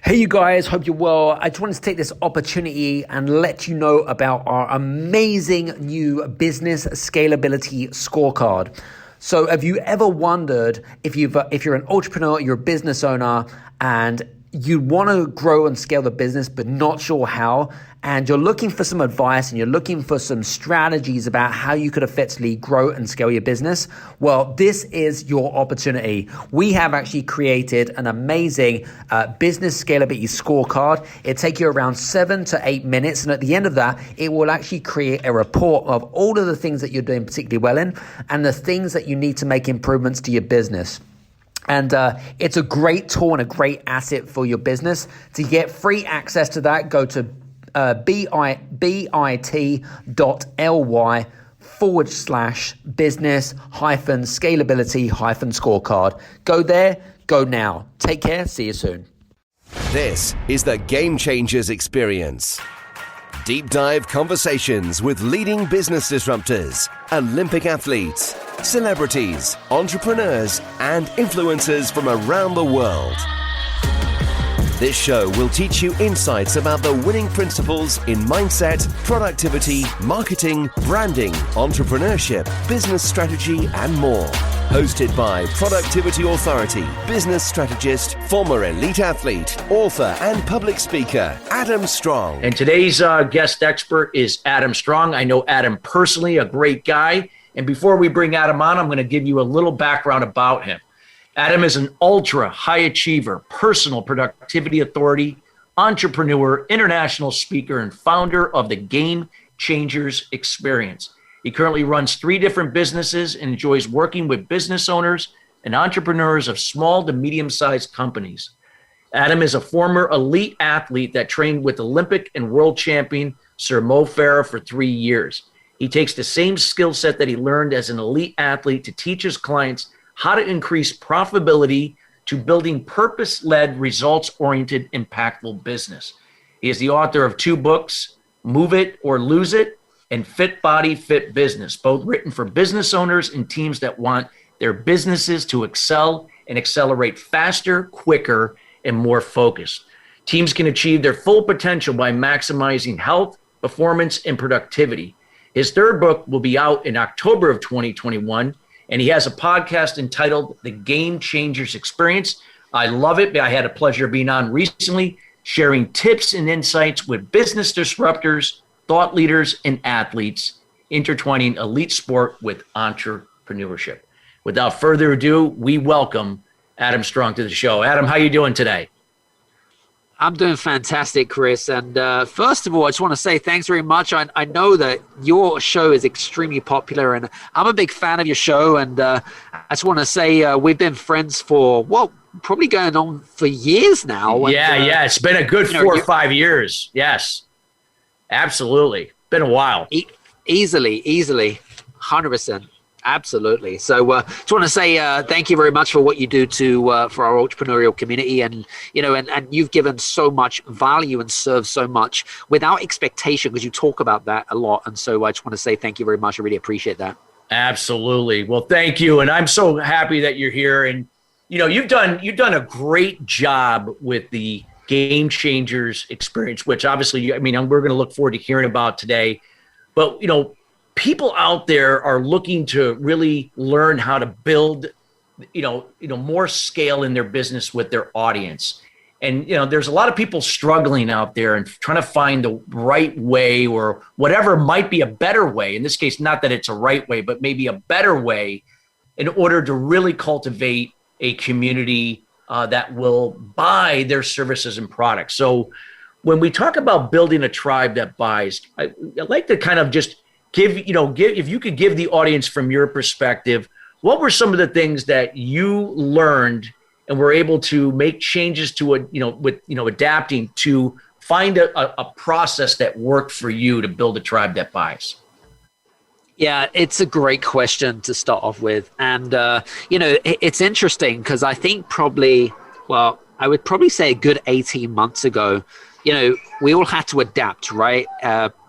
Hey, you guys, hope you're well. I just wanted to take this opportunity and let you know about our amazing new business scalability scorecard. So have you ever wondered if you're an entrepreneur, you're a business owner, and you want to grow and scale the business, but not sure how, and you're looking for some advice and you're looking for some strategies about how you could effectively grow and scale your business? Well, this is your opportunity. We have actually created an amazing business scalability scorecard. It'll take you around 7 to 8 minutes. And at the end of that, it will actually create a report of all of the things that you're doing particularly well in and the things that you need to make improvements to your business. And it's a great tool and a great asset for your business. To get free access to that, go to bit.ly/business-scalability-scorecard. Go there, go now. Take care, see you soon. This is the Game Changers Experience. Deep dive conversations with leading business disruptors, Olympic athletes, celebrities, entrepreneurs, and influencers from around the world. This show will teach you insights about the winning principles in mindset, productivity, marketing, branding, entrepreneurship, business strategy, and more. Hosted by Productivity Authority, business strategist, former elite athlete, author, and public speaker, Adam Strong. And today's guest expert is Adam Strong. I know Adam personally, a great guy. And before we bring Adam on, I'm going to give you a little background about him. Adam is an ultra high achiever, personal productivity authority, entrepreneur, international speaker, and founder of the Game Changers Experience. He currently runs 3 different businesses and enjoys working with business owners and entrepreneurs of small to medium-sized companies. Adam is a former elite athlete that trained with Olympic and world champion Sir Mo Farah for 3 years. He takes the same skill set that he learned as an elite athlete to teach his clients how to increase profitability to building purpose-led, results-oriented, impactful business. He is the author of 2 books, Move It or Lose It, and Fit Body, Fit Business, both written for business owners and teams that want their businesses to excel and accelerate faster, quicker, and more focused. Teams can achieve their full potential by maximizing health, performance, and productivity. His 3rd book will be out in October of 2021, and he has a podcast entitled The Game Changers Experience. I love it. I had a pleasure of being on recently, sharing tips and insights with business disruptors, thought leaders, and athletes, intertwining elite sport with entrepreneurship. Without further ado, we welcome Adam Strong to the show. Adam, how are you doing today? I'm doing fantastic, Chris. And first of all, I just want to say thanks very much. I know that your show is extremely popular, and I'm a big fan of your show. And I just want to say we've been friends for, probably going on for years now. Yeah. It's been a good 4 or 5 years. Yes. Absolutely. Been a while. Easily. 100%. Absolutely. So just want to say thank you very much for what you do for our entrepreneurial community. And, and you've given so much value and served so much without expectation, because you talk about that a lot. And so I just want to say thank you very much. I really appreciate that. Absolutely. Well, thank you. And I'm so happy that you're here. And, you've done a great job with the Game Changers Experience, which obviously, we're going to look forward to hearing about today. But, people out there are looking to really learn how to build, more scale in their business with their audience. And, there's a lot of people struggling out there and trying to find the right way, or whatever might be a better way. In this case, not that it's a right way, but maybe a better way in order to really cultivate a community that will buy their services and products. So when we talk about building a tribe that buys, I'd like to kind of just give if you could give the audience from your perspective, what were some of the things that you learned and were able to make changes to adapting to find a process that worked for you to build a tribe that buys? Yeah, it's a great question to start off with. And, it's interesting because I think I would probably say a good 18 months ago, we all had to adapt, right?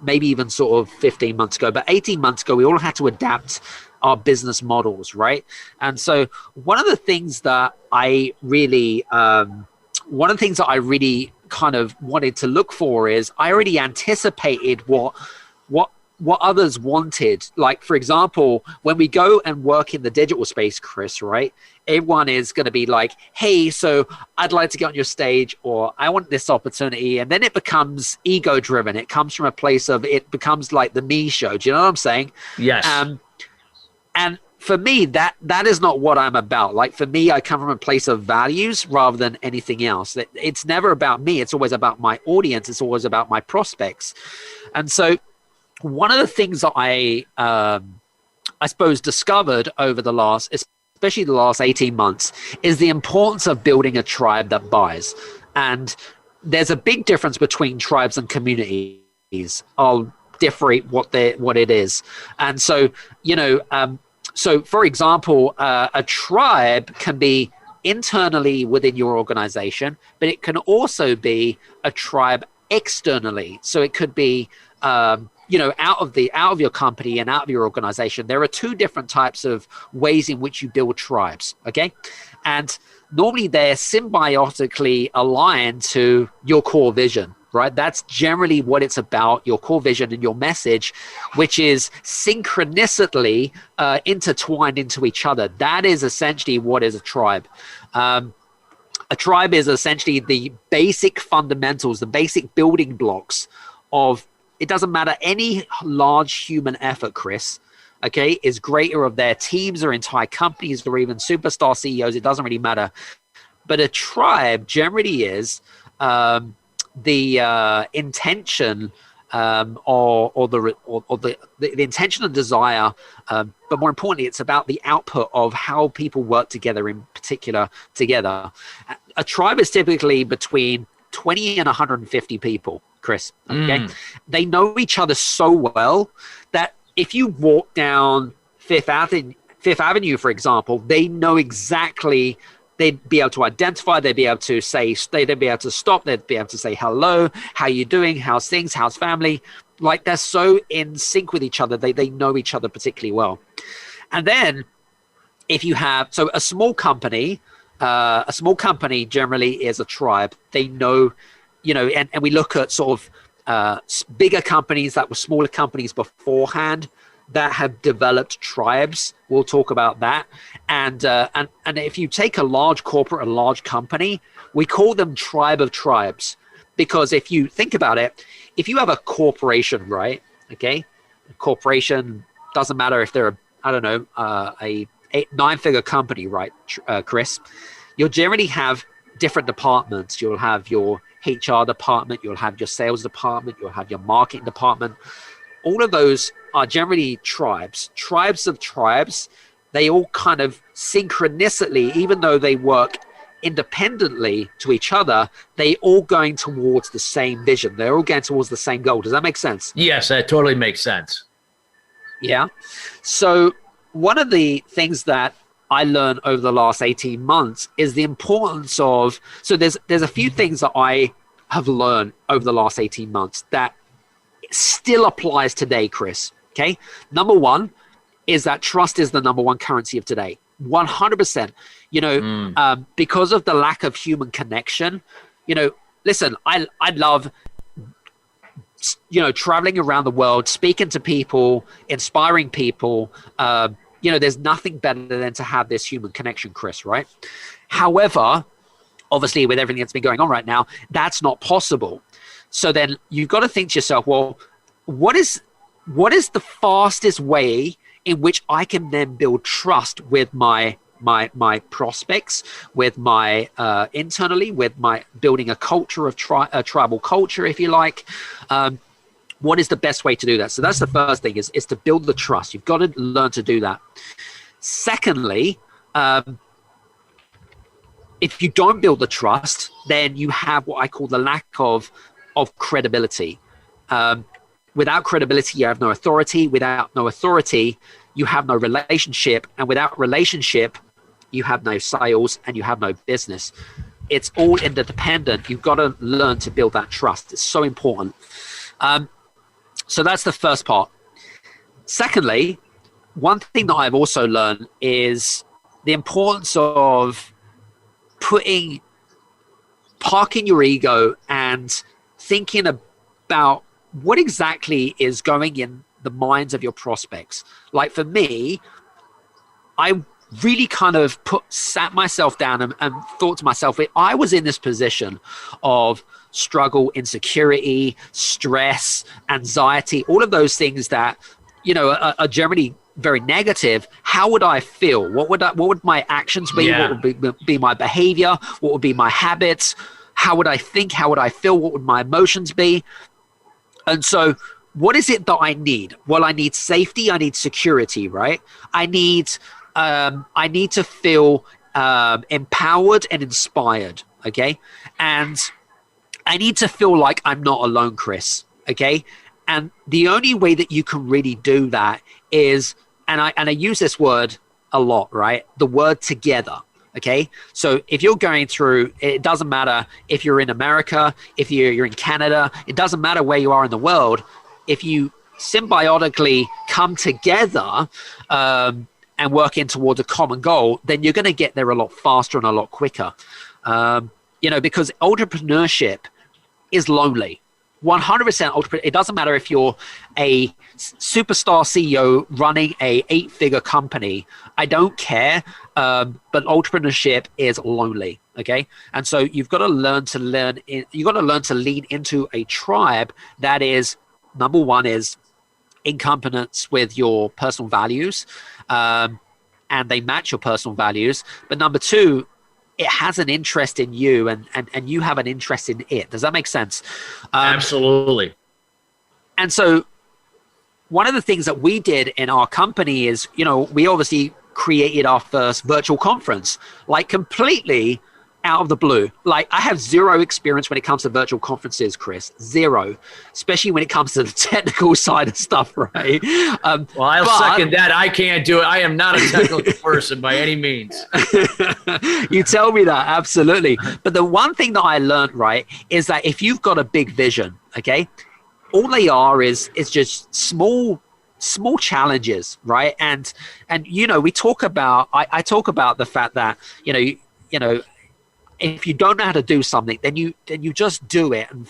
Maybe even sort of 15 months ago, but 18 months ago, we all had to adapt our business models, right? And so one of the things that I really one of the things that I really kind of wanted to look for is I already anticipated what others wanted. Like, for example, when we go and work in the digital space, Chris, right? Everyone is going to be like, hey, so I'd like to get on your stage, or I want this opportunity. And then it becomes ego driven. It comes from a place of, it becomes like the me show. Do you know what I'm saying? Yes. And for me, that is not what I'm about. Like, for me, I come from a place of values rather than anything else. It's never about me. It's always about my audience. It's always about my prospects. And so one of the things that I suppose discovered over the last, especially the last 18 months, is the importance of building a tribe that buys. And there's a big difference between tribes and communities. I'll differentiate what it is. And so, so for example, a tribe can be internally within your organization, but it can also be a tribe externally. So it could be, out of your company and out of your organization. There are two different types of ways in which you build tribes. Okay. And normally they're symbiotically aligned to your core vision, right? That's generally what it's about, your core vision and your message, which is synchronistically intertwined into each other. That is essentially what is a tribe. A tribe is essentially the basic fundamentals, the basic building blocks of, it doesn't matter, any large human effort, Chris, okay, is greater of their teams or entire companies or even superstar CEOs. It doesn't really matter. But a tribe generally is the intention or the intention and desire, but more importantly, it's about the output of how people work together, in particular together. A tribe is typically between 20 and 150 people, Chris. Okay, they know each other so well that if you walk down Fifth Avenue, for example, they know exactly. They'd be able to identify, they'd be able to say, they'd be able to stop, they'd be able to say hello, how you doing, how's things, how's family. Like, they're so in sync with each other, they know each other particularly well. And then if you have, so a small company generally is a tribe. They know, and we look at sort of bigger companies that were smaller companies beforehand that have developed tribes. We'll talk about that. And if you take a large corporate, a large company, we call them tribe of tribes, because if you think about it, if you have a corporation, right? Okay, a corporation, doesn't matter if they're a 9-figure company, right, Chris? You'll generally have different departments. You'll have your HR department, you'll have your sales department, you'll have your marketing department. All of those are generally tribes of tribes. They all kind of synchronicity, even though they work independently to each other, they all going towards the same vision. They're all going towards the same goal. Does that make sense? Yes, that totally makes sense. Yeah. So one of the things that I learned over the last 18 months is the importance of, so there's a few things that I have learned over the last 18 months that still applies today, Chris. Okay. Number one is that trust is the number one currency of today. 100%. Because of the lack of human connection, listen, I love, traveling around the world, speaking to people, inspiring people. There's nothing better than to have this human connection, Chris, right? However, obviously with everything that's been going on right now, that's not possible. So then you've got to think to yourself, well, what is the fastest way in which I can then build trust with my prospects, with my internally, with my building a culture of tribal culture, if you like. What is the best way to do that? So that's the first thing is to build the trust. You've got to learn to do that. Secondly, if you don't build the trust, then you have what I call the lack of credibility. Without credibility, you have no authority. Without no authority, you have no relationship. And without relationship, you have no sales and you have no business. It's all interdependent. You've got to learn to build that trust. It's so important. So that's the first part. Secondly, one thing that I've also learned is the importance of putting parking your ego and thinking about what exactly is going in the minds of your prospects. Like for me, I really kind of sat myself down and thought to myself, if I was in this position of struggle, insecurity, stress, anxiety, all of those things that, are generally very negative, how would I feel? What would my actions be? Yeah. What would be my behavior? What would be my habits? How would I think? How would I feel? What would my emotions be? And so what is it that I need? Well, I need safety. I need security, right? I need to feel empowered and inspired, okay? And I need to feel like I'm not alone, Chris, okay? And the only way that you can really do that is, and I use this word a lot, right? The word together, okay? So if you're going through, it doesn't matter if you're in America, if you're in Canada, it doesn't matter where you are in the world. If you symbiotically come together and working towards a common goal, then you're going to get there a lot faster and a lot quicker. Because entrepreneurship is lonely. 100% it doesn't matter if you're a superstar CEO running a 8-figure company. I don't care. But entrepreneurship is lonely. Okay. And so you've got to learn to lean into a tribe that is, number one, is in concordance with your personal values, and they match your personal values. But number two, it has an interest in you, and you have an interest in it. Does that make sense? Absolutely. And so one of the things that we did in our company is, we obviously created our first virtual conference, like completely out of the blue. Like, I have zero experience when it comes to virtual conferences, Chris. Zero, especially when it comes to the technical side of stuff, right? Well, I'll second that. I can't do it. I am not a technical person by any means. You tell me that, absolutely. But the one thing that I learned, right, is that if you've got a big vision, okay, all they are is just small challenges, right? And we talk about, I talk about the fact that if you don't know how to do something, then you just do it and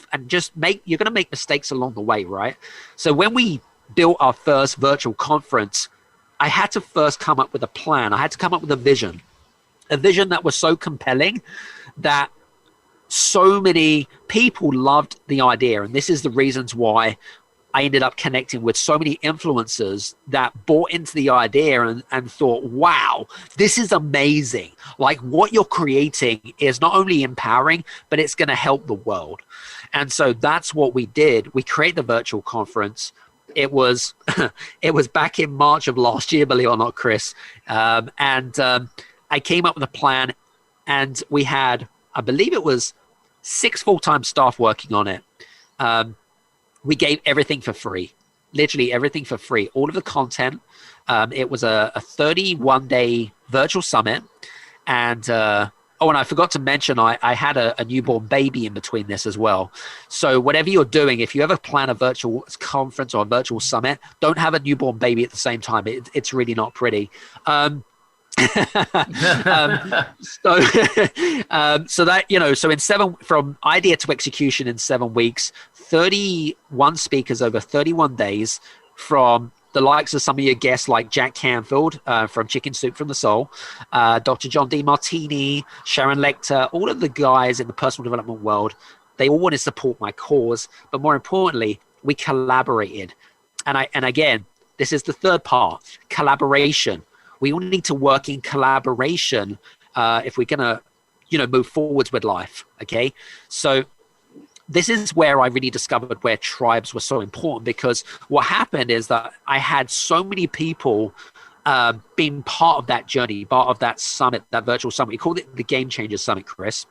you're going to make mistakes along the way, right? So when we built our first virtual conference, I had to first come up with a plan. I had to come up with a vision that was so compelling that so many people loved the idea. And this is the reasons why I ended up connecting with so many influencers that bought into the idea and thought, wow, this is amazing. Like, what you're creating is not only empowering, but it's going to help the world. And so that's what we did. We created the virtual conference. It was back in March of last year, believe it or not, Chris. I came up with a plan, and we had, I believe it was 6 full-time staff working on it. We gave everything for free, literally everything for free, all of the content. It was a 31-day virtual summit. And and I forgot to mention, I had a newborn baby in between this as well. So whatever you're doing, if you ever plan a virtual conference or a virtual summit, don't have a newborn baby at the same time. It's really not pretty. So from idea to execution in 7 weeks, 31 speakers over 31 days, from the likes of some of your guests like Jack Canfield from Chicken Soup from the Soul, Dr. John DeMartini, Sharon Lecter, all of the guys in the personal development world. They all want to support my cause, but more importantly, we collaborated. And again, this is the third part, collaboration. We all need to work in collaboration if we're going to, move forwards with life. Okay. So this is where I really discovered where tribes were so important, because what happened is that I had so many people being part of that journey, part of that summit, that virtual summit. We called it the Game Changers Summit, Chris.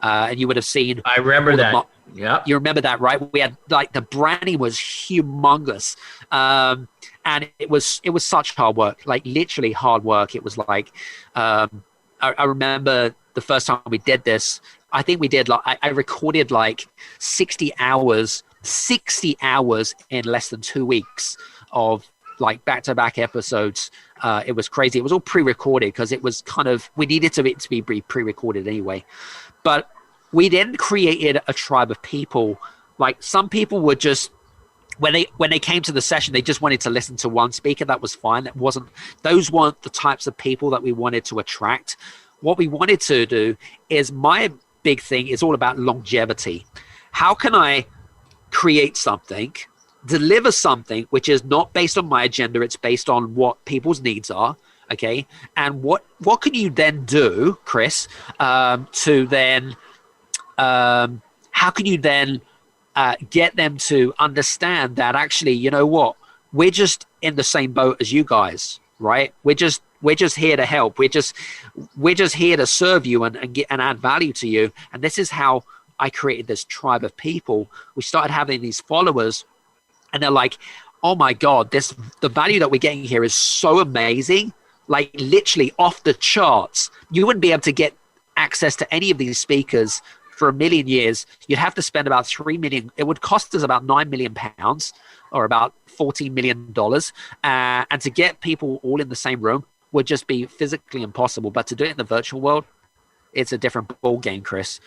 And you would have seen. I remember that. Yeah. You remember that, right? We had, like, the branding was humongous. And it was such hard work, like literally hard work. It was like, I remember the first time we did this, I think we did I recorded like 60 hours in less than 2 weeks of like back-to-back episodes. It was crazy. It was all pre-recorded because it was kind of, we needed it to be pre-recorded anyway. But we then created a tribe of people. Like some people were just, when they came to the session, they just wanted to listen to one speaker. That was fine. Those weren't the types of people that we wanted to attract. What we wanted to do is, my big thing is all about longevity. How can I create something, deliver something which is not based on my agenda, it's based on what people's needs are, okay? And what can you then do, Chris, to then, how can you then get them to understand that actually, you know what, we're just in the same boat as you guys, right? We're just here to help. We're just here to serve you and add value to you. And this is how I created this tribe of people. We started having these followers, and they're like, oh my God, the value that we're getting here is so amazing, like literally off the charts. You wouldn't be able to get access to any of these speakers for a million years. You'd have to spend about 3 million. It would cost us about 9 million pounds, or about $14 million. And to get people all in the same room would just be physically impossible. But to do it in the virtual world, it's a different ball game, Chris.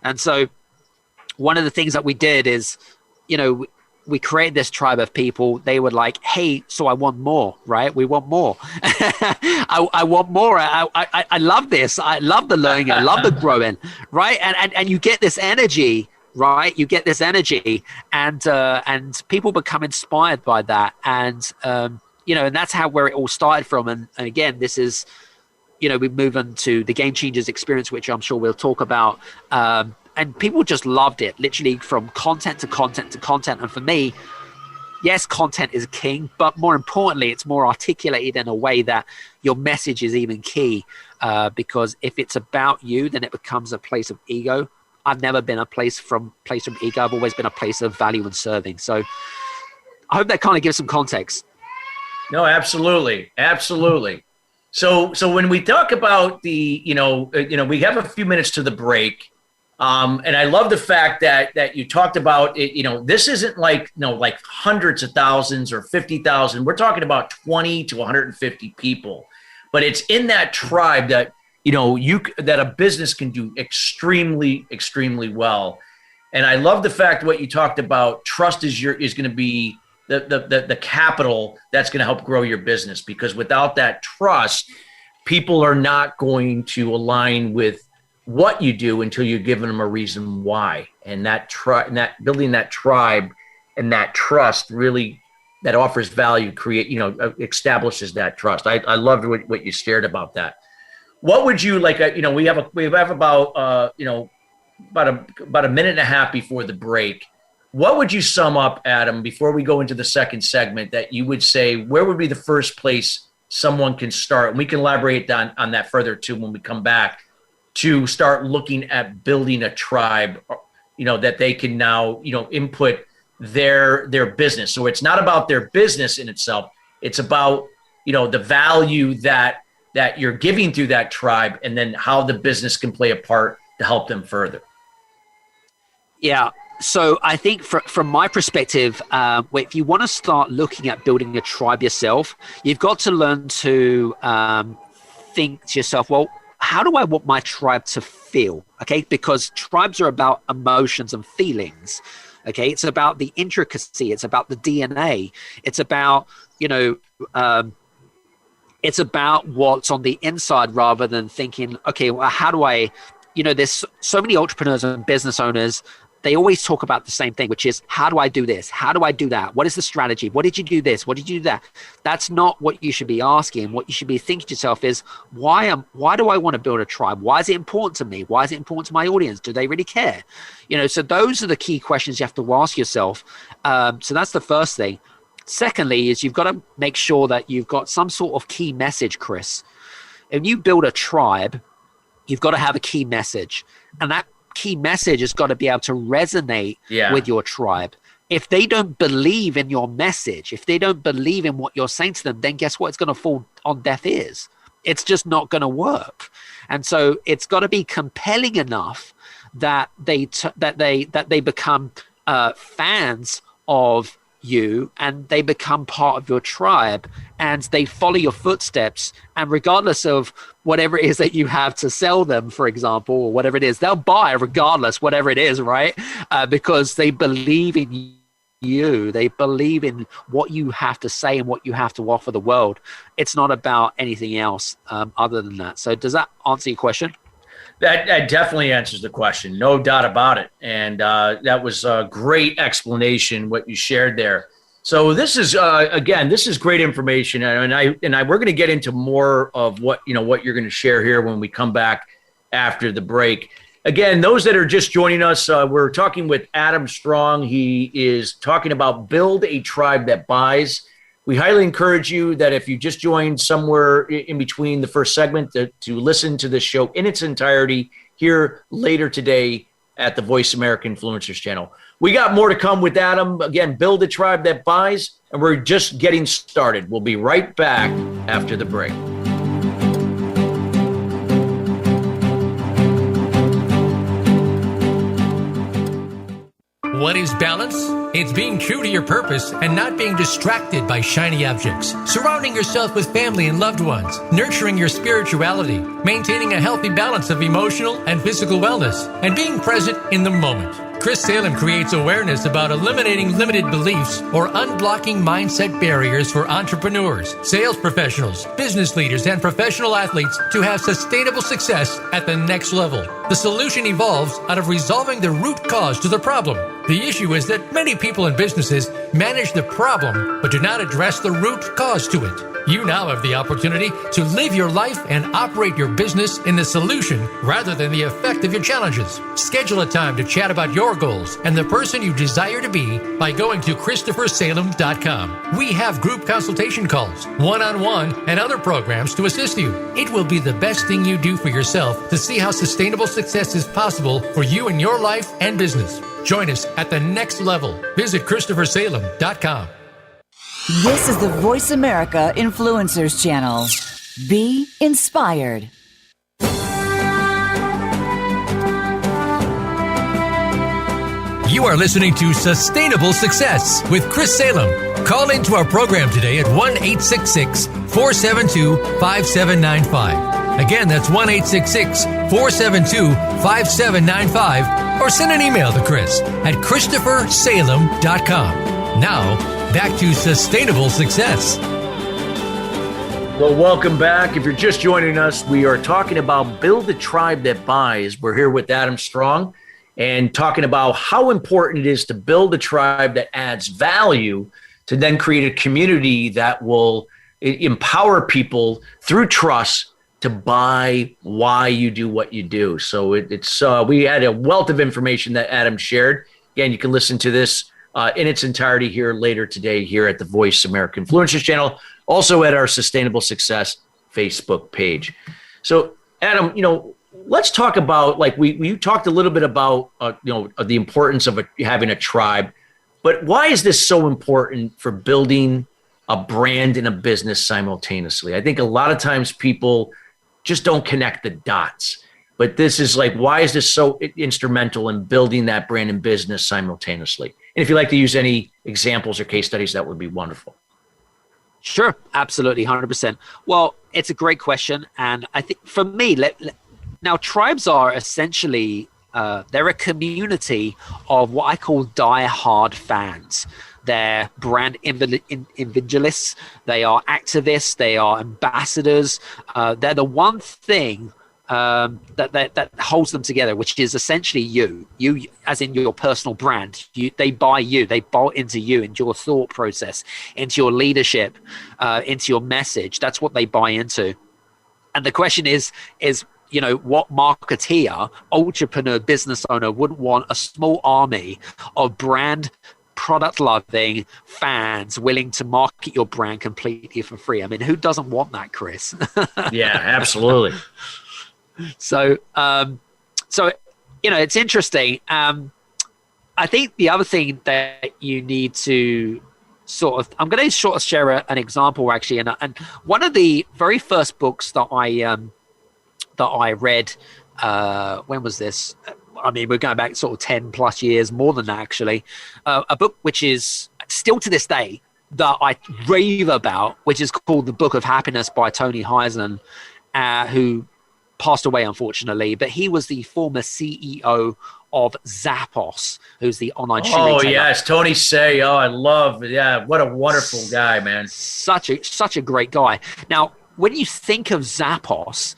And so one of the things that we did is, you know, we created this tribe of people. They were like, hey, so I want more, right? We want more. I want more. I love this. I love the learning. I love the growing, right? And you get this energy, right? You get this energy, and people become inspired by that. And, you know, and that's where it all started from. And again, this is, you know, we move into the Game Changers experience, which I'm sure we'll talk about. And people just loved it, literally from content to content to content. And for me, yes, content is king, but more importantly, it's more articulated in a way that your message is even key. Because if it's about you, then it becomes a place of ego. I've never been a place from ego. I've always been a place of value and serving. So I hope that kind of gives some context. No, absolutely. Absolutely. So when we talk about the, we have a few minutes to the break. And I love the fact that you talked about it. This isn't like hundreds of thousands or 50,000. We're talking about 20 to 150 people, but it's in that tribe that, that a business can do extremely, extremely well. And I love the fact what you talked about. Trust is going to be the capital that's going to help grow your business, because without that trust, people are not going to align with what you do until you're giving them a reason why. And that building that tribe and that trust really, that offers value, establishes that trust. I loved what you shared about that. What would you like? We have about about a minute and a half before the break. What would you sum up, Adam, before we go into the second segment, that you would say, where would be the first place someone can start? And we can elaborate on that further too when we come back, to start looking at building a tribe, that they can now, input their business. So it's not about their business in itself. It's about, the value that you're giving through that tribe, and then how the business can play a part to help them further. Yeah. So I think from my perspective, if you want to start looking at building a tribe yourself, you've got to learn to think to yourself, well, how do I want my tribe to feel? Okay, because tribes are about emotions and feelings. Okay, it's about the intricacy. It's about the DNA. It's about, it's about what's on the inside, rather than thinking, okay, well, how do I, there's so many entrepreneurs and business owners. They always talk about the same thing, which is, how do I do this? How do I do that? What is the strategy? What did you do this? What did you do that? That's not what you should be asking. What you should be thinking to yourself is, why do I want to build a tribe? Why is it important to me? Why is it important to my audience? Do they really care? So those are the key questions you have to ask yourself. So that's the first thing. Secondly, is you've got to make sure that you've got some sort of key message, Chris. If you build a tribe, you've got to have a key message. And that key message has got to be able to resonate with your tribe. If they don't believe in your message, if they don't believe in what you're saying to them, then guess what? It's going to fall on deaf ears. It's just not going to work. And so it's got to be compelling enough that they become fans of you and they become part of your tribe and they follow your footsteps, and regardless of whatever it is that you have to sell them, for example, or whatever it is, they'll buy regardless, whatever it is, right? Because they believe in you. They believe in what you have to say and what you have to offer the world. It's not about anything else other than that. So does that answer your question? That definitely answers the question, no doubt about it. And that was a great explanation, what you shared there. So this is, again, this is great information. We're going to get into more of what you're going to share here when we come back after the break. Again, those that are just joining us, we're talking with Adam Strong. He is talking about Build a Tribe That Buys. We highly encourage you that if you just joined somewhere in between the first segment to listen to this show in its entirety here later today at the Voice America Influencers channel. We got more to come with Adam. Again, Build a Tribe That Buys, and we're just getting started. We'll be right back after the break. What is balance? It's being true to your purpose and not being distracted by shiny objects. Surrounding yourself with family and loved ones. Nurturing your spirituality. Maintaining a healthy balance of emotional and physical wellness. And being present in the moment. Chris Salem creates awareness about eliminating limited beliefs or unblocking mindset barriers for entrepreneurs, sales professionals, business leaders, and professional athletes to have sustainable success at the next level. The solution evolves out of resolving the root cause to the problem. The issue is that many people and businesses manage the problem but do not address the root cause to it. You now have the opportunity to live your life and operate your business in the solution rather than the effect of your challenges. Schedule a time to chat about your goals and the person you desire to be by going to ChristopherSalem.com. We have group consultation calls, one-on-one, and other programs to assist you. It will be the best thing you do for yourself to see how sustainable success is possible for you in your life and business. Join us at the next level. Visit ChristopherSalem.com. This is the Voice America Influencers Channel. Be inspired. You are listening to Sustainable Success with Chris Salem. Call into our program today at 1-866-472-5795. Again, that's 1-866-472-5795. Or send an email to Chris at ChristopherSalem.com. Now, back to Sustainable Success. Well, welcome back. If you're just joining us, we are talking about Build a Tribe That Buys. We're here with Adam Strong and talking about how important it is to build a tribe that adds value to then create a community that will empower people through trust to buy why you do what you do. So we had a wealth of information that Adam shared. Again, you can listen to this in its entirety here later today here at the Voice America Influencers channel, also at our Sustainable Success Facebook page. So, Adam, let's talk about, like we talked a little bit about, the importance of having a tribe, but why is this so important for building a brand and a business simultaneously? I think a lot of times people just don't connect the dots, but this is like, why is this so instrumental in building that brand and business simultaneously? And if you'd like to use any examples or case studies, that would be wonderful. Sure, absolutely, 100%. Well, it's a great question. And I think for me, now tribes are essentially, they're a community of what I call die-hard fans. They're brand individualists. They are activists. They are ambassadors. They're the one thing that holds them together, which is essentially you as in your personal brand. They buy you, they bought into you, into your thought process, into your leadership, into your message. That's what they buy into. And the question is, what marketeer, entrepreneur, business owner wouldn't want a small army of brand product loving fans willing to market your brand completely for free? I mean, who doesn't want that, Chris? Yeah, absolutely. So it's interesting. I think the other thing that you need to I'm going to share an example actually. And one of the very first books that I read, when was this? I mean, we're going back sort of 10 plus years, more than that actually. A book which is still to this day that I rave about, which is called The Book of Happiness by Tony Heisen, who passed away, unfortunately. But he was the former CEO of Zappos, who's the online shoe retailer. Oh, yes, Tony Say. Oh, I love, yeah, what a wonderful guy, man. Such a great guy. Now, when you think of Zappos,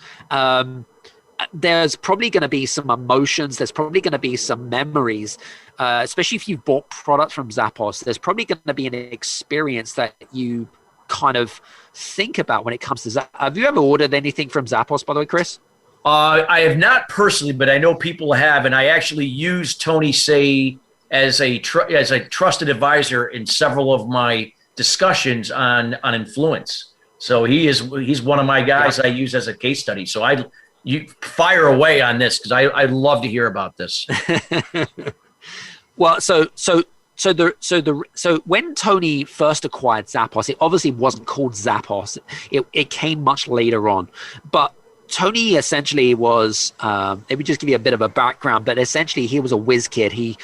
there's probably going to be some emotions. There's probably going to be some memories, especially if you've bought product from Zappos. There's probably going to be an experience that you kind of think about when it comes to Zappos. Have you ever ordered anything from Zappos, by the way, Chris? I have not personally, but I know people have, and I actually use Tony Say as a trusted advisor in several of my discussions on influence. So he's one of my guys I use as a case study. So you fire away on this because I'd love to hear about this. Well, so when Tony first acquired Zappos, it obviously wasn't called Zappos. It came much later on, but Tony essentially was, let me just give you a bit of a background, but essentially he was a whiz kid. He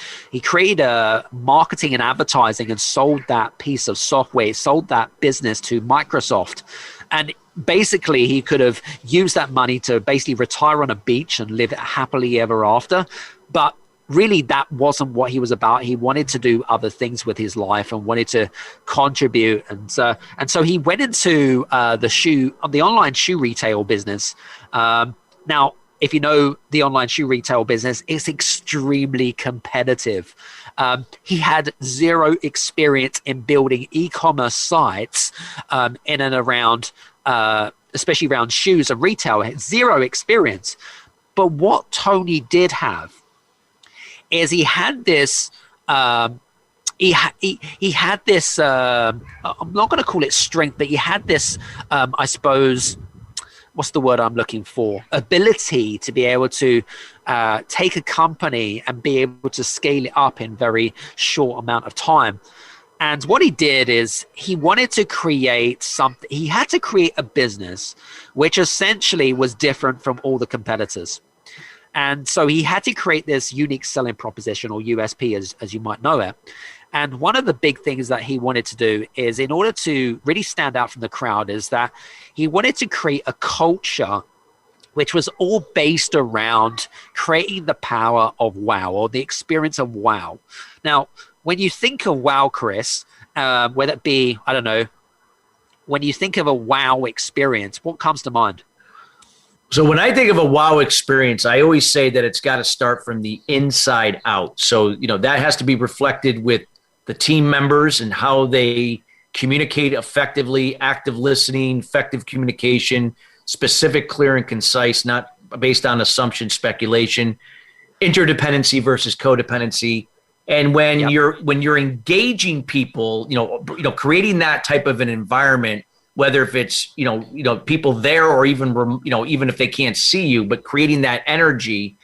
created marketing and advertising and sold that piece of software, sold that business to Microsoft. And basically he could have used that money to basically retire on a beach and live happily ever after. But really that wasn't what he was about. He wanted to do other things with his life and wanted to contribute. And so he went into the online shoe retail business. Now, if you know the online shoe retail business, it's extremely competitive. He had zero experience in building e-commerce sites in and around, especially around shoes and retail. Zero experience. But what Tony did have is he had this he had this I'm not going to call it strength, but he had this I suppose, what's the word I'm looking for, ability to be able to take a company and be able to scale it up in very short amount of time. And what he did is he wanted to create something. He had to create a business which essentially was different from all the competitors. And so he had to create this unique selling proposition, or USP as you might know it. And one of the big things that he wanted to do is, in order to really stand out from the crowd, is that he wanted to create a culture which was all based around creating the power of wow, or the experience of wow. Now, when you think of wow, Chris, whether it be, I don't know, when you think of a wow experience, what comes to mind? So when I think of a wow experience, I always say that it's got to start from the inside out. So, that has to be reflected with the team members and how they communicate effectively, active listening, effective communication, specific, clear, and concise, not based on assumption, speculation, interdependency versus codependency. And when you're engaging people, creating that type of an environment, whether if it's, people there or even, even if they can't see you, but creating that energy,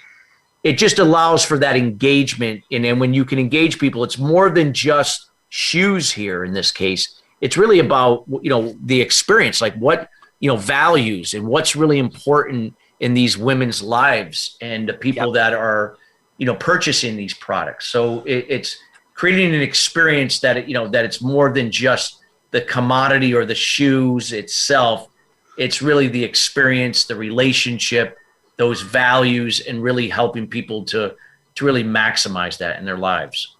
it just allows for that engagement. And then when you can engage people, it's more than just shoes here in this case. It's really about, the experience, like what, values and what's really important in these women's lives and the people that are, purchasing these products. So it's creating an experience that, that it's more than just the commodity or the shoes itself. It's really the experience, the relationship, those values, and really helping people to really maximize that in their lives.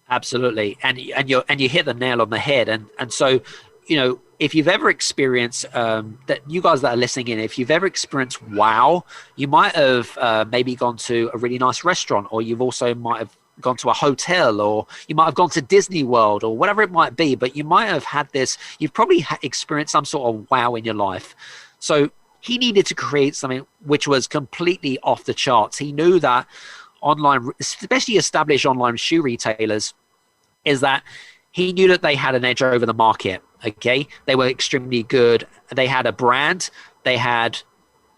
Absolutely. And you hit the nail on the head. And so, if you've ever experienced that, you guys that are listening in, if you've ever experienced wow, you might have maybe gone to a really nice restaurant, or you've also might have gone to a hotel, or you might have gone to Disney World, or whatever it might be, but you might have had this, you've probably experienced some sort of wow in your life. So he needed to create something which was completely off the charts. He knew that online, especially established online shoe retailers, is that he knew that they had an edge over the market. Okay. They were extremely good. They had a brand. They had,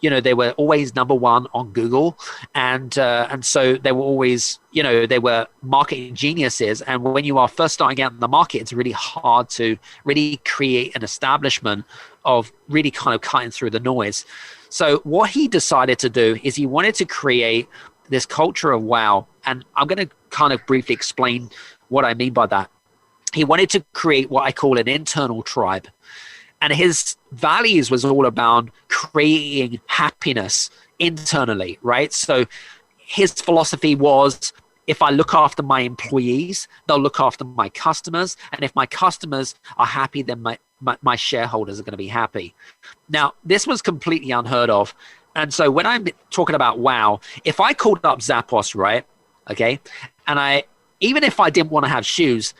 they were always number one on Google. And so they were always, they were marketing geniuses. And when you are first starting out in the market, it's really hard to really create an establishment of really kind of cutting through the noise. So what he decided to do is he wanted to create this culture of wow. And I'm going to kind of briefly explain what I mean by that. he wanted to create what I call an internal tribe. And his values was all about creating happiness internally, right? So his philosophy was, if I look after my employees, they'll look after my customers. And if my customers are happy, then my shareholders are going to be happy. Now, this was completely unheard of. And so when I'm talking about wow, if I called up Zappos, right, okay, and even if I didn't want to have shoes,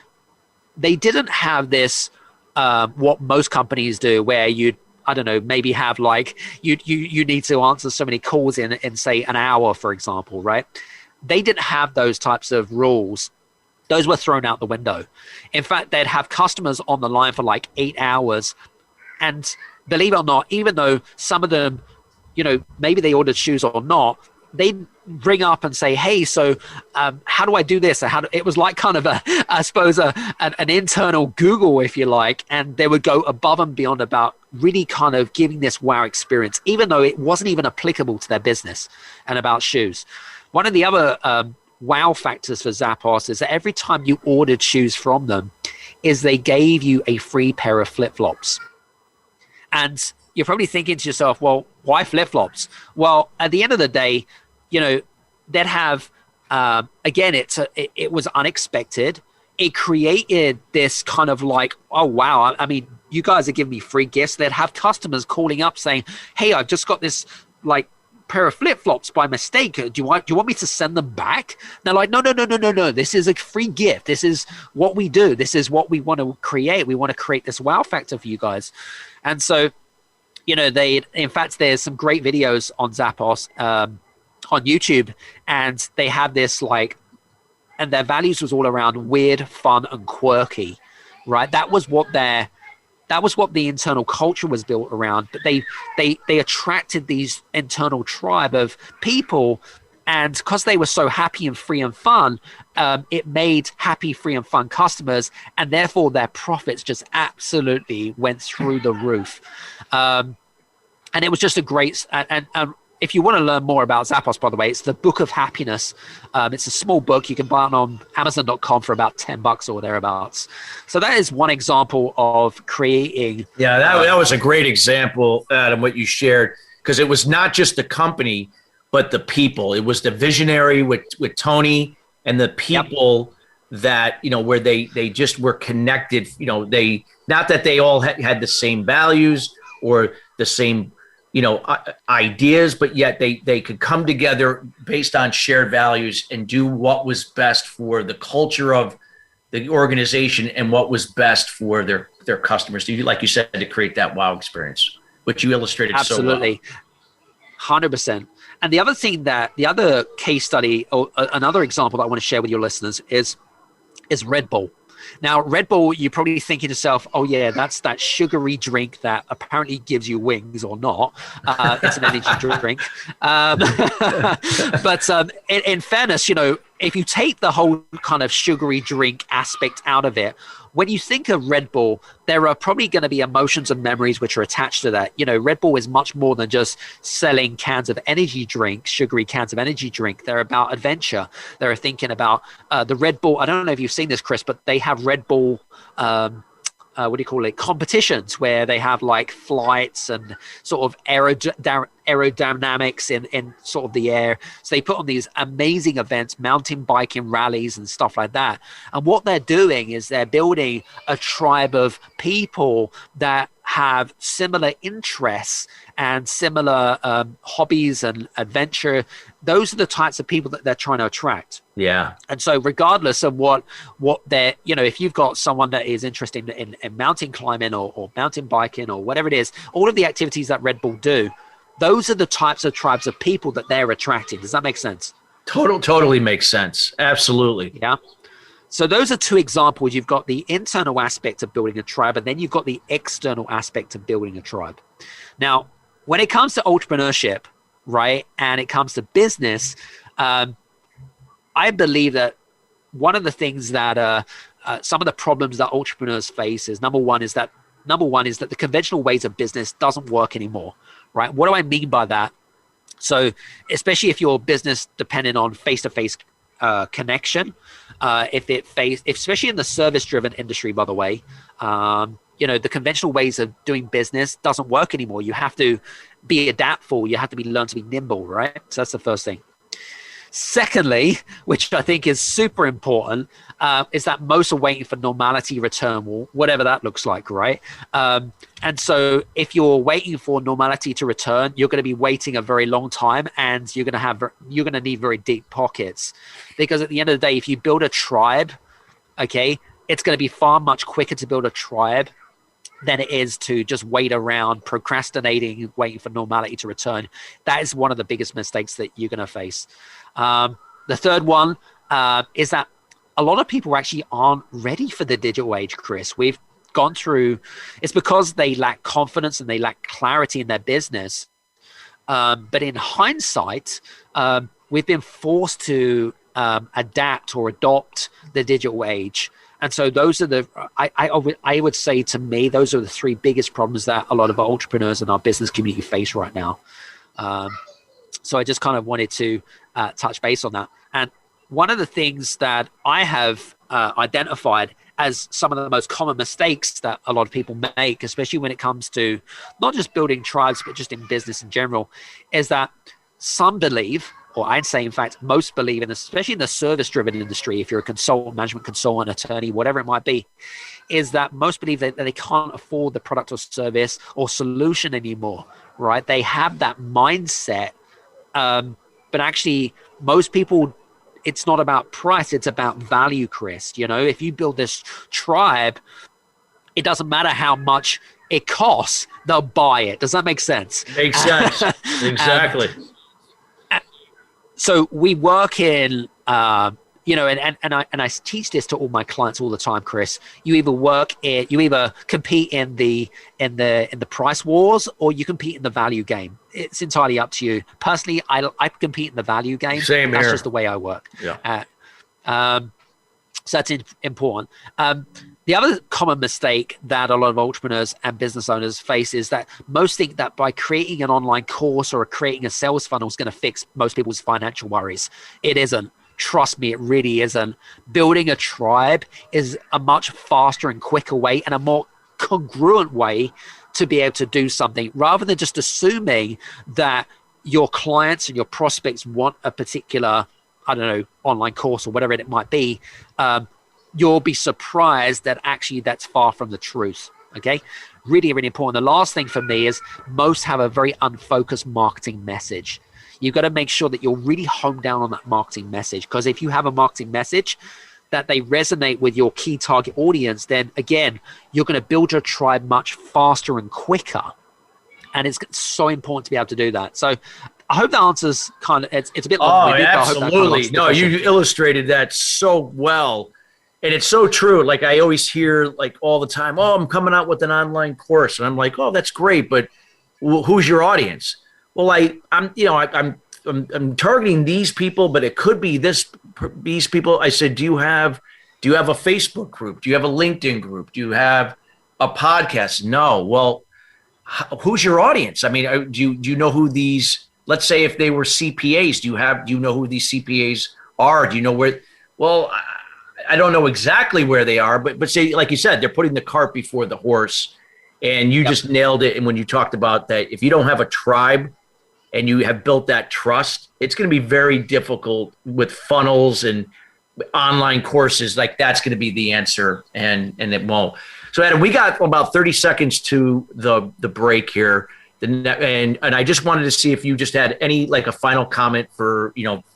they didn't have this, what most companies do, where I don't know, maybe have like, you need to answer so many calls in say an hour, for example, right? They didn't have those types of rules. Those were thrown out the window. In fact, they'd have customers on the line for like 8 hours. And believe it or not, even though some of them, maybe they ordered shoes or not, they'd ring up and say, hey, so how do I do this? It was like kind of an internal Google, if you like, and they would go above and beyond about really kind of giving this wow experience, even though it wasn't even applicable to their business and about shoes. One of the other wow factors for Zappos is that every time you ordered shoes from them is they gave you a free pair of flip-flops. And you're probably thinking to yourself, well, why flip-flops? Well, at the end of the day, they'd have, again, it was unexpected. It created this kind of like, oh, wow. I mean, you guys are giving me free gifts. They'd have customers calling up saying, hey, I've just got this like pair of flip-flops by mistake. Do you want me to send them back? And they're like, no. This is a free gift. This is what we do. This is what we want to create. We want to create this wow factor for you guys. And so, in fact, there's some great videos on Zappos, on YouTube, and they have this and their values was all around weird, fun, and quirky, right? That was what the internal culture was built around. But they attracted these internal tribe of people, and because they were so happy and free and fun, it made happy, free, and fun customers, and therefore their profits just absolutely went through the roof. And it was just a great and if you want to learn more about Zappos, by the way, it's the Book of Happiness. It's a small book. You can buy it on Amazon.com for about $10 or thereabouts. So that is one example of creating. Yeah, that was a great example, Adam, what you shared, because it was not just the company, but the people. It was the visionary with Tony and the people that, where they just were connected. They, not that they all had the same values or the same ideas, but yet they could come together based on shared values and do what was best for the culture of the organization and what was best for their customers. Like you said, to create that wow experience, which you illustrated absolutely so well. 100%. And the other case study or another example that I want to share with your listeners is Red Bull. Now, Red Bull, you're probably thinking to yourself, oh, yeah, that's that sugary drink that apparently gives you wings or not. It's an energy drink. But in fairness, if you take the whole kind of sugary drink aspect out of it, when you think of Red Bull, there are probably going to be emotions and memories which are attached to that. Red Bull is much more than just selling cans of energy drink, sugary cans of energy drink. They're about adventure. They're thinking about the Red Bull. I don't know if you've seen this, Chris, but they have Red Bull competitions where they have like flights and sort of aerodynamics in sort of the air. So they put on these amazing events, mountain biking rallies and stuff like that. And what they're doing is they're building a tribe of people that have similar interests and similar hobbies and adventure. Those are the types of people that they're trying to attract. Yeah. And so regardless of what they're, if you've got someone that is interested in mountain climbing or mountain biking or whatever it is, all of the activities that Red Bull do, those are the types of tribes of people that they're attracting. Does that make sense? Totally makes sense. Absolutely. Yeah. So those are two examples. You've got the internal aspect of building a tribe, and then you've got the external aspect of building a tribe. Now, when it comes to entrepreneurship, right, and it comes to business, I believe that one of the things that some of the problems that entrepreneurs face is number one is that the conventional ways of business doesn't work anymore, right? What do I mean by that? So especially if your business dependent on face-to-face connection. Especially in the service-driven industry, by the way, the conventional ways of doing business doesn't work anymore. You have to be adaptable. You have to learn to be nimble, right? So that's the first thing. Secondly, which I think is super important, is that most are waiting for normality return, whatever that looks like, right? And so if you're waiting for normality to return, you're going to be waiting a very long time, and you're going to need very deep pockets, because at the end of the day, if you build a tribe, okay, it's going to be far much quicker to build a tribe than it is to just wait around procrastinating, waiting for normality to return. That is one of the biggest mistakes that you're going to face. The third one is that a lot of people actually aren't ready for the digital age, Chris. We've gone through, it's because they lack confidence and they lack clarity in their business. But in hindsight, we've been forced to adapt or adopt the digital age. And so those are I would say, to me, those are the three biggest problems that a lot of entrepreneurs in our business community face right now. So I just kind of wanted to touch base on that. And one of the things that I have identified as some of the most common mistakes that a lot of people make, especially when it comes to not just building tribes, but just in business in general, is that some believe, or I'd say, in fact, most believe, in especially in the service-driven industry, if you're a consultant, management consultant, attorney, whatever it might be, is that most believe that they can't afford the product or service or solution anymore, right? They have that mindset, but actually, most people, it's not about price, it's about value, Chris. If you build this tribe, it doesn't matter how much it costs, they'll buy it. Does that make sense? Makes sense. Exactly. So we work in, and I teach this to all my clients all the time, Chris. You either compete in the price wars, or you compete in the value game. It's entirely up to you. Personally, I compete in the value game. Same here. That's just the way I work. Yeah. So that's important. The other common mistake that a lot of entrepreneurs and business owners face is that most think that by creating an online course or creating a sales funnel is going to fix most people's financial worries. It isn't. Trust me, it really isn't. Building a tribe is a much faster and quicker way, and a more congruent way to be able to do something, rather than just assuming that your clients and your prospects want a particular, online course or whatever it might be. You'll be surprised that actually that's far from the truth. Okay. Really, really important. The last thing for me is most have a very unfocused marketing message. You've got to make sure that you're really honed down on that marketing message, because if you have a marketing message that they resonate with your key target audience, then again, you're going to build your tribe much faster and quicker. And it's so important to be able to do that. So I hope that answers it's a bit long-winded. Absolutely. No, you illustrated that so well. And it's so true. Like, I always hear, like, all the time, I'm coming out with an online course. And I'm like, that's great, but who's your audience? Well, I'm targeting these people, but it could be these people. I said, do you have a Facebook group? Do you have a LinkedIn group? Do you have a podcast? No. Well, who's your audience? I mean, do you know who these, let's say if they were CPAs, do you know who these CPAs are? Do you know where? Well, I don't know exactly where they are, but say, like you said, they're putting the cart before the horse, and you just nailed it. And when you talked about that, if you don't have a tribe and you have built that trust, it's going to be very difficult with funnels and online courses. Like, that's going to be the answer, and it won't. So, Adam, we got about 30 seconds to the break here, and I just wanted to see if you just had any, like, a final comment for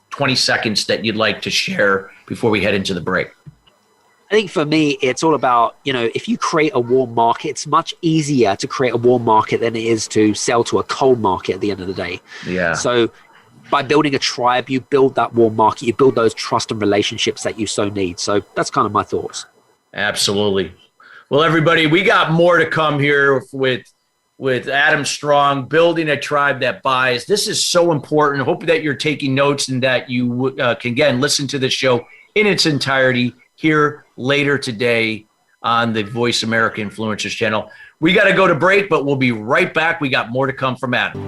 20 seconds that you'd like to share before we head into the break. I think for me, it's all about, if you create a warm market, it's much easier to create a warm market than it is to sell to a cold market at the end of the day. Yeah. So by building a tribe, you build that warm market, you build those trust and relationships that you so need. So that's kind of my thoughts. Absolutely. Well, everybody, we got more to come here with Adam Strong, building a tribe that buys. This is so important. I hope that you're taking notes and that you can, again, listen to the show in its entirety here later today on the Voice America Influencers channel. We got to go to break, but we'll be right back. We got more to come from Adam.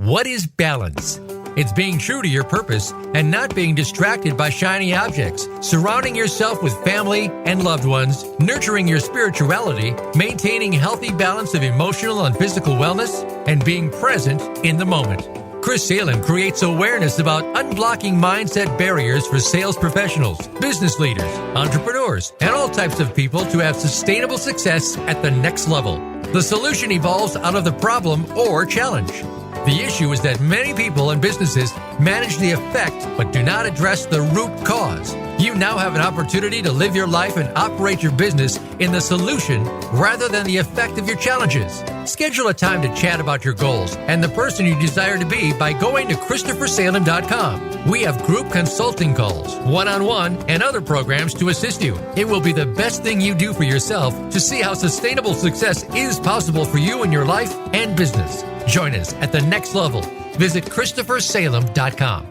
What is balance? It's being true to your purpose and not being distracted by shiny objects, surrounding yourself with family and loved ones, nurturing your spirituality, maintaining healthy balance of emotional and physical wellness, and being present in the moment. Chris Salem creates awareness about unblocking mindset barriers for sales professionals, business leaders, entrepreneurs, and all types of people to have sustainable success at the next level. The solution evolves out of the problem or challenge. The issue is that many people and businesses manage the effect but do not address the root cause. You now have an opportunity to live your life and operate your business in the solution rather than the effect of your challenges. Schedule a time to chat about your goals and the person you desire to be by going to ChristopherSalem.com. We have group consulting calls, one-on-one, and other programs to assist you. It will be the best thing you do for yourself to see how sustainable success is possible for you in your life and business. Join us at the next level. Visit ChristopherSalem.com.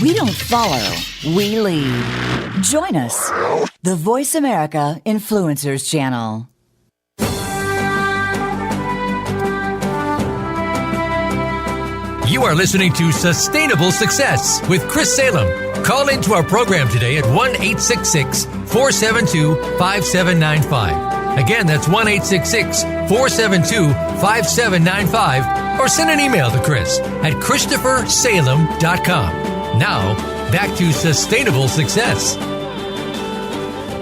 We don't follow, we lead. Join us, the Voice America Influencers Channel. You are listening to Sustainable Success with Chris Salem. Call into our program today at 1-866-472-5795. Again, that's 1-866-472-5795, or send an email to Chris at ChristopherSalem.com. Now, back to Sustainable Success.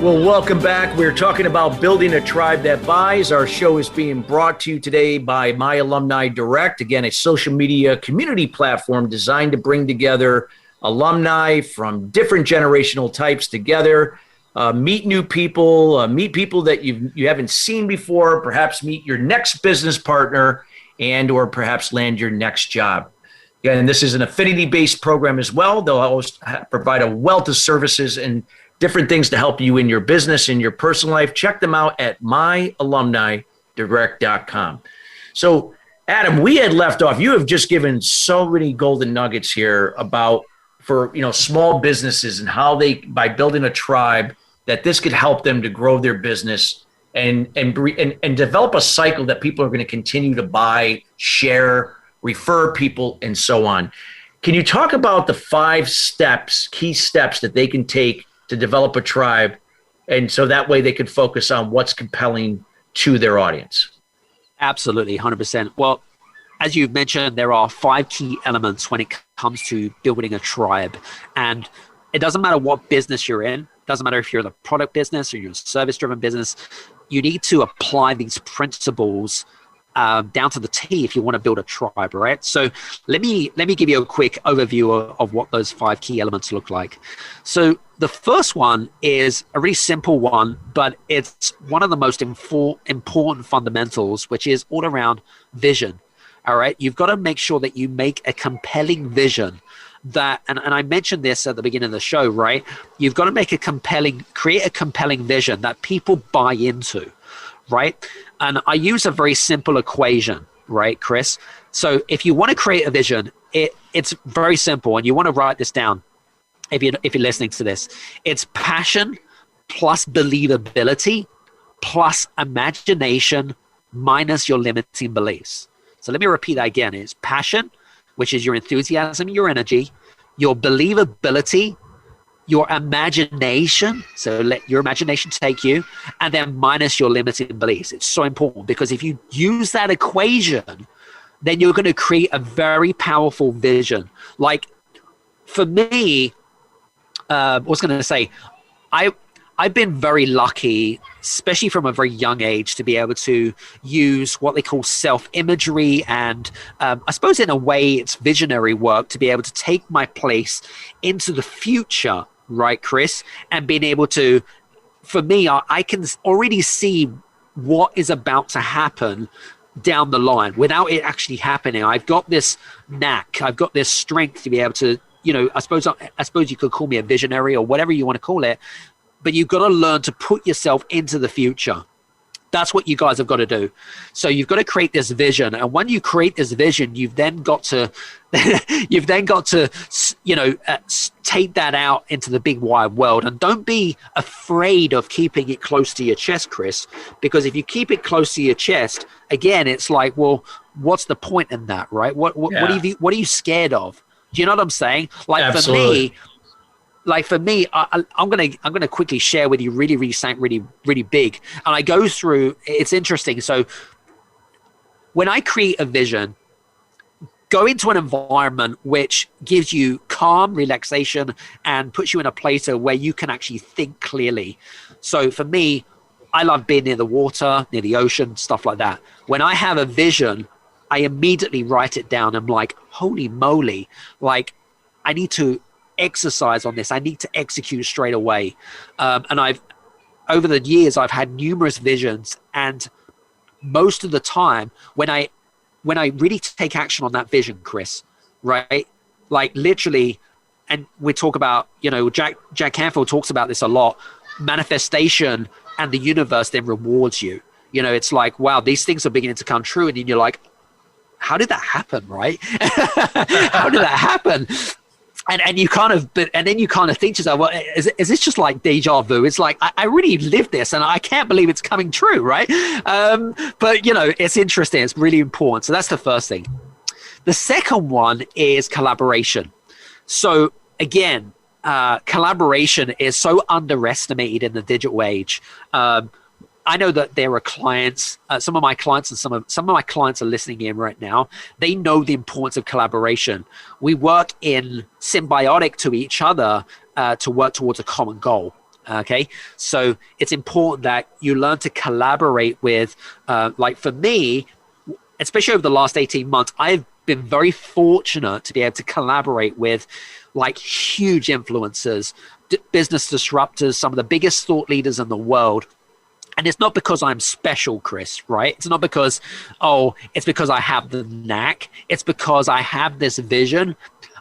Well, welcome back. We're talking about building a tribe that buys. Our show is being brought to you today by My Alumni Direct. Again, a social media community platform designed to bring together alumni from different generational types together. Meet new people, meet people that you haven't seen before, perhaps meet your next business partner, and or perhaps land your next job. And this is an affinity-based program as well. They'll always provide a wealth of services and different things to help you in your business, in your personal life. Check them out at myalumnidirect.com. So, Adam, we had left off. You have just given so many golden nuggets here about for small businesses and how they, by building a tribe, that this could help them to grow their business and develop a cycle that people are going to continue to buy, share, refer people, and so on. Can you talk about the 5 steps, key steps that they can take to develop a tribe, and so that way they can focus on what's compelling to their audience? Absolutely, 100%. Well, as you've mentioned, there are 5 key elements when it comes to building a tribe. And it doesn't matter what business you're in. It doesn't matter if you're in the product business or you're a service-driven business. You need to apply these principles down to the T if you want to build a tribe, right? So let me give you a quick overview of what those 5 key elements look like. So the first one is a really simple one, but it's one of the most important fundamentals, which is all around vision. All right, you've got to make sure that you make a compelling vision that, and I mentioned this at the beginning of the show, right? You've got to create a compelling vision that people buy into, right? And I use a very simple equation, right, Chris? So if you want to create a vision, it's very simple, and you want to write this down if you're listening to this. It's passion plus believability plus imagination minus your limiting beliefs. So let me repeat that again. It's passion, which is your enthusiasm, your energy, your believability, your imagination. So let your imagination take you, and then minus your limiting beliefs. It's so important because if you use that equation, then you're going to create a very powerful vision. Like for me, I was going to say, I've been very lucky, especially from a very young age, to be able to use what they call self-imagery and I suppose in a way it's visionary work to be able to take my place into the future, right, Chris? And being able to, for me, I can already see what is about to happen down the line without it actually happening. I've got this knack, I've got this strength to be able to, I suppose you could call me a visionary or whatever you want to call it. But you've got to learn to put yourself into the future. That's what you guys have got to do. So you've got to create this vision. And when you create this vision, you've then got to, take that out into the big wide world. And don't be afraid of keeping it close to your chest, Chris, because if you keep it close to your chest, again, it's like, well, what's the point in that, right? What are you scared of? Do you know what I'm saying? Like Absolutely. for me, I'm gonna quickly share with you something really big. And I go through. It's interesting. So when I create a vision, go into an environment which gives you calm, relaxation, and puts you in a place where you can actually think clearly. So for me, I love being near the water, near the ocean, stuff like that. When I have a vision, I immediately write it down. I'm like, holy moly, like I need to exercise on this. I need to execute straight away. And over the years, I've had numerous visions, and most of the time when I really take action on that vision, Chris, right? Like literally, and we talk about, Jack Canfield talks about this a lot, manifestation, and the universe then rewards you. It's like, wow, these things are beginning to come true. And then you're like, how did that happen, right? How did that happen? And then you kind of think to yourself, well, is this just like deja vu? It's like, I really lived this and I can't believe it's coming true, right? But, it's interesting. It's really important. So that's the first thing. The second one is collaboration. So again, collaboration is so underestimated in the digital age. I know that there are clients, some of my clients and some of my clients are listening in right now. They know the importance of collaboration. We work in symbiotic to each other to work towards a common goal. Okay, so it's important that you learn to collaborate with, like for me, especially over the last 18 months, I've been very fortunate to be able to collaborate with like huge influencers, business disruptors, some of the biggest thought leaders in the world. And it's not because I'm special, Chris, right? It's not because, it's because I have the knack. It's because I have this vision.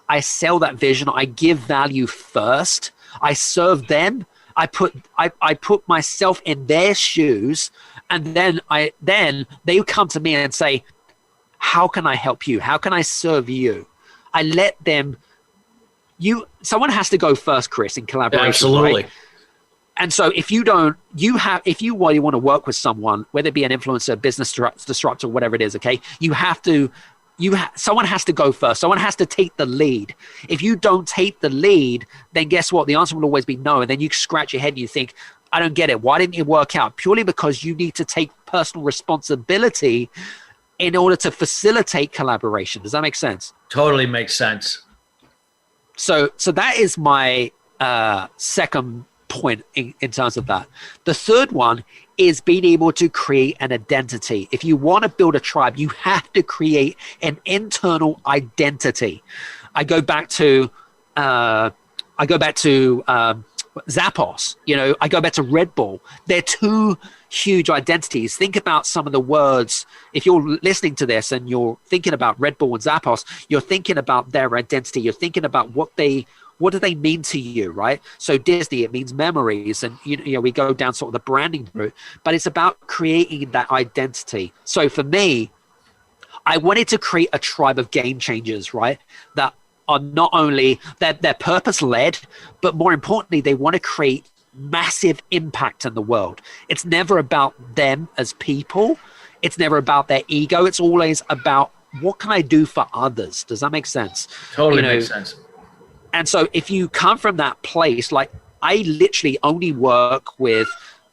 I sell that vision. I give value first. I serve them. I put myself in their shoes. And then they come to me and say, how can I help you? How can I serve you? I let them, someone has to go first, Chris, in collaboration. Absolutely. Right? And so if you want to work with someone, whether it be an influencer, business disruptor, whatever it is, okay, someone has to go first. Someone has to take the lead. If you don't take the lead, then guess what? The answer will always be no. And then you scratch your head and you think, I don't get it. Why didn't it work out? Purely because you need to take personal responsibility in order to facilitate collaboration. Does that make sense? Totally makes sense. So that is my second point in terms of that. The third one is being able to create an identity. If you want to build a tribe, you have to create an internal identity. I go back to Zappos, I go back to Red Bull. They're two huge identities. Think about some of the words. If you're listening to this and you're thinking about Red Bull and Zappos, you're thinking about their identity. You're thinking about what do they mean to you, right? So Disney, it means memories. And, we go down sort of the branding route, but it's about creating that identity. So for me, I wanted to create a tribe of game changers, right? That are not only, they're purpose-led, but more importantly, they want to create massive impact in the world. It's never about them as people. It's never about their ego. It's always about what can I do for others? Does that make sense? Totally makes sense. And so if you come from that place, like I literally only work with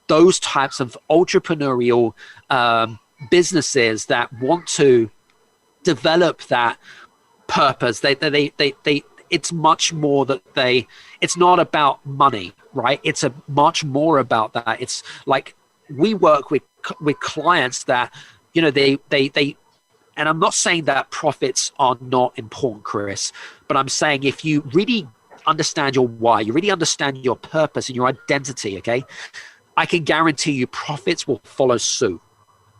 those types of entrepreneurial businesses that want to develop that purpose. It's much more that it's not about money, right? It's much more about that. It's like we work with clients that, and I'm not saying that profits are not important, Chris, but I'm saying if you really understand your why, you really understand your purpose and your identity, okay, I can guarantee you profits will follow suit.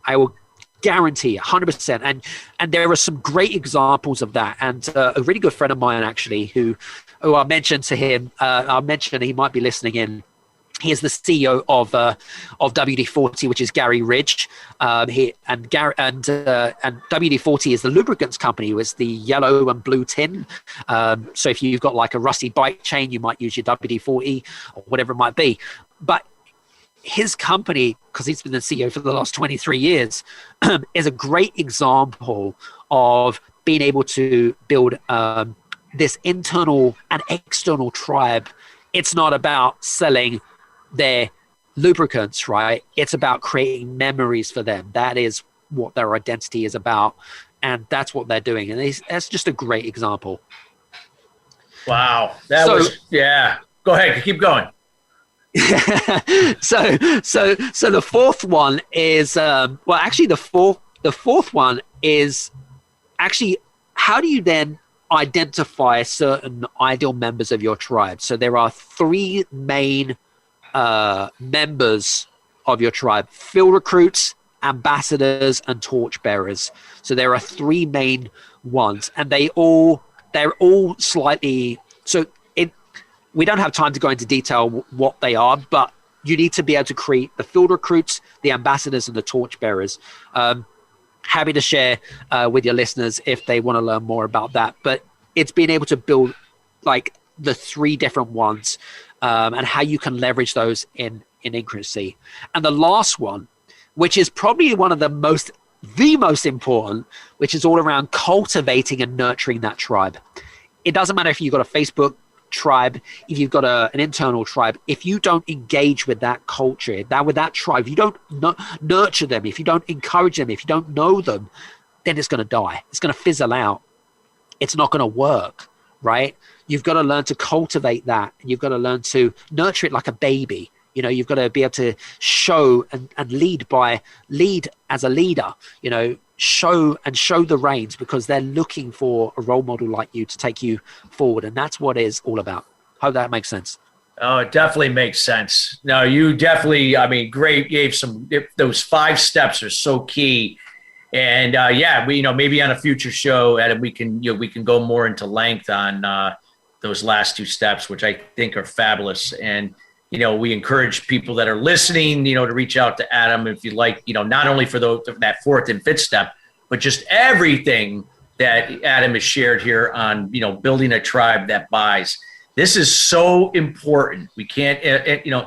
I will guarantee 100%. And there are some great examples of that. And a really good friend of mine, actually, who I mentioned to him, he might be listening in. He is the CEO of WD-40, which is Gary Ridge. And WD-40 is the lubricants company with the yellow and blue tin. So if you've got like a rusty bike chain, you might use your WD-40 or whatever it might be. But his company, because he's been the CEO for the last 23 years, is a great example of being able to build this internal and external tribe. It's not about selling their lubricants, right? It's about creating memories for them. That is what their identity is about. And that's what they're doing. And that's just a great example. Wow. Yeah. Go ahead. Keep going. So the fourth one is, the fourth one is actually, how do you then identify certain ideal members of your tribe? So there are three main members of your tribe: field recruits, ambassadors, and torchbearers. So there are three main ones, and they're all slightly, we don't have time to go into detail what they are, but you need to be able to create the field recruits, the ambassadors, and the torchbearers. Happy to share with your listeners if they want to learn more about that. But it's being able to build like the three different ones and how you can leverage those in incremency. And the last one, which is probably one of the most important, which is all around cultivating and nurturing that tribe. It doesn't matter if you've got a Facebook tribe, if you've got an internal tribe, if you don't engage with that culture, with that tribe, if you don't nurture them, if you don't encourage them, if you don't know them, then it's going to die. It's going to fizzle out. It's not going to work, right? You've got to learn to cultivate that. You've got to learn to nurture it like a baby. You know, you've got to be able to show and lead as a leader, you know, show the reins, because they're looking for a role model like you to take you forward. And that's what it's all about. Hope that makes sense. Oh, it definitely makes sense. No, you definitely, great. Gave those 5 steps are so key. And maybe on a future show, Adam, we can go more into length on those last 2 steps, which I think are fabulous. And, we encourage people that are listening, to reach out to Adam if you like, not only for that 4th and 5th step, but just everything that Adam has shared here on, building a tribe that buys. This is so important. We can't,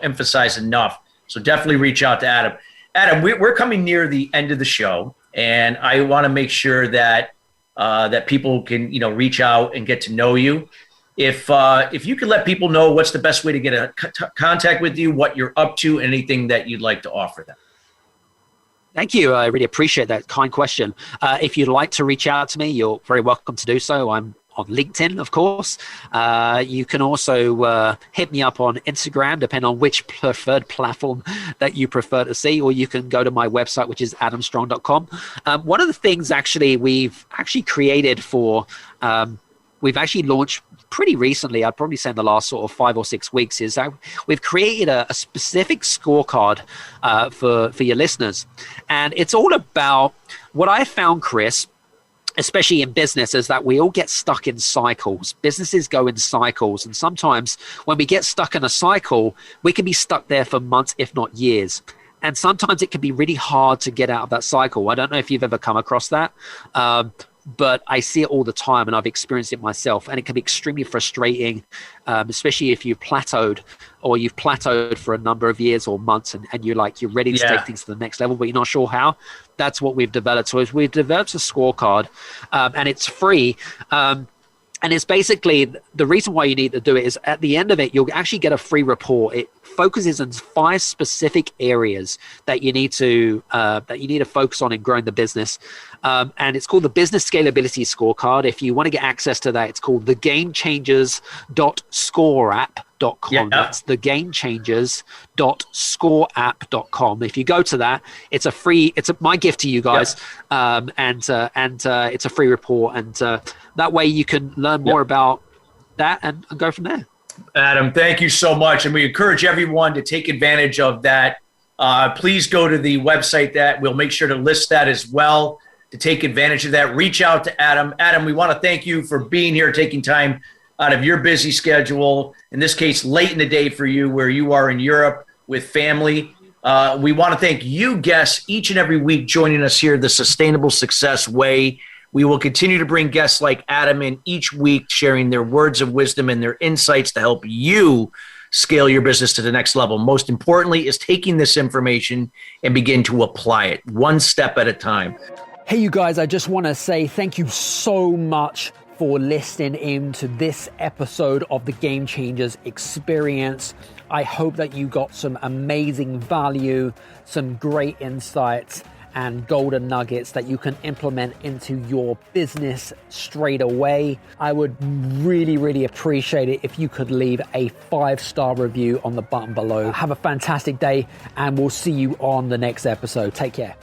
emphasize enough. So definitely reach out to Adam. Adam, we're coming near the end of the show, and I want to make sure that that people can, reach out and get to know you. If you could let people know what's the best way to get a contact with you, what you're up to, anything that you'd like to offer them. Thank you. I really appreciate that kind question. If you'd like to reach out to me, you're very welcome to do so. I'm on LinkedIn, of course. You can also hit me up on Instagram, depending on which preferred platform that you prefer to see, or you can go to my website, which is adamstrong.com. One of the things we've created we've actually launched pretty recently, I'd probably say in the last sort of 5 or 6 weeks, is that we've created a specific scorecard for your listeners. And it's all about what I found, Chris, especially in business, is that we all get stuck in cycles. Businesses go in cycles. And sometimes when we get stuck in a cycle, we can be stuck there for months, if not years. And sometimes it can be really hard to get out of that cycle. I don't know if you've ever come across that. But I see it all the time, and I've experienced it myself, and it can be extremely frustrating, especially if you've plateaued for a number of years or months, and you're ready to take things to the next level, but you're not sure how. That's what we've developed. So we've developed a scorecard, and it's free. And it's basically, the reason why you need to do it is at the end of it, you'll actually get a free report. It focuses on 5 specific areas that you need to focus on in growing the business. And it's called the Business Scalability Scorecard. If you want to get access to that, it's called the GameChangers.ScoreApp.com. Yeah. That's the GameChangers.ScoreApp.com. If you go to that, it's my gift to you guys. Yeah. And it's a free report. And that way you can learn more about that and go from there. Adam, thank you so much. And we encourage everyone to take advantage of that. Please go to the website that we'll make sure to list that as well, to take advantage of that. Reach out to Adam. Adam, we want to thank you for being here, taking time out of your busy schedule, in this case, late in the day for you, where you are in Europe with family. We want to thank you guests each and every week joining us here, The Sustainable Success Way. We will continue to bring guests like Adam in each week, sharing their words of wisdom and their insights to help you scale your business to the next level. Most importantly is taking this information and begin to apply it one step at a time. Hey, you guys, I just want to say thank you so much for listening in to this episode of the Game Changers Experience. I hope that you got some amazing value, some great insights, and golden nuggets that you can implement into your business straight away. I would really, really appreciate it if you could leave a 5-star review on the button below. Have a fantastic day, and we'll see you on the next episode. Take care.